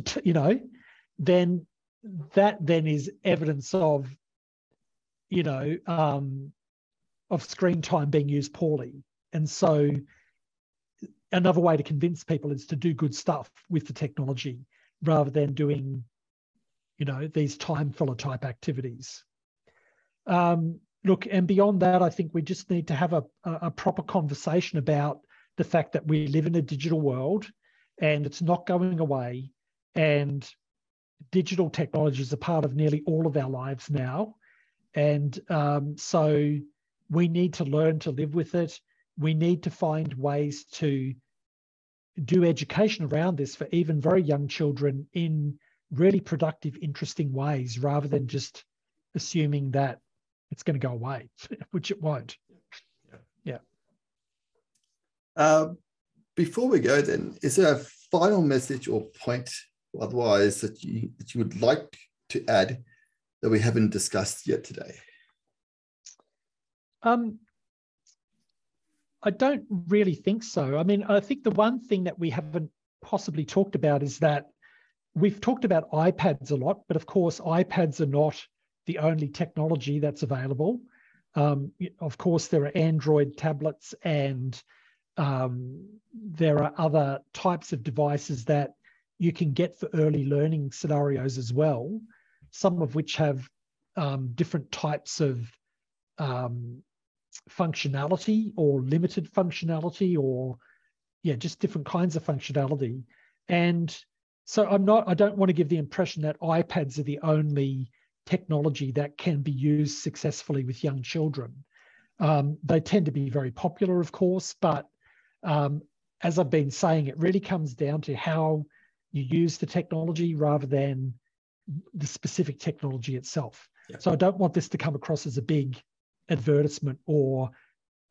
then that then is evidence of, of screen time being used poorly. And so another way to convince people is to do good stuff with the technology rather than doing, these time filler type activities. Look, and beyond that, I think we just need to have a proper conversation about the fact that we live in a digital world and it's not going away, and digital technology is a part of nearly all of our lives now. And so we need to learn to live with it. We need to find ways to do education around this for even very young children in really productive, interesting ways, rather than just assuming that it's going to go away, which it won't. Yeah. Before we go then, is there a final message or point otherwise that you would like to add that we haven't discussed yet today? I don't really think so. I mean, I think the one thing that we haven't possibly talked about is that we've talked about iPads a lot, but of course, iPads are not the only technology that's available. Of course, there are Android tablets, and there are other types of devices that you can get for early learning scenarios as well, some of which have different types of functionality or limited functionality, or just different kinds of functionality. And so I don't want to give the impression that iPads are the only technology that can be used successfully with young children. They tend to be very popular, of course, but as I've been saying, it really comes down to how you use the technology rather than the specific technology itself. Yeah. So I don't want this to come across as a big advertisement or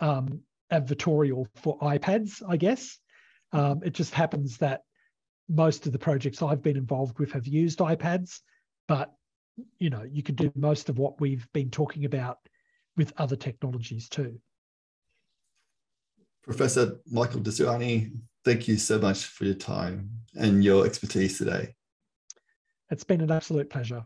advertorial for iPads, I guess. It just happens that most of the projects I've been involved with have used iPads, but you know, you could do most of what we've been talking about with other technologies too. Professor Michael Dezuanni, thank you so much for your time and your expertise today. It's been an absolute pleasure.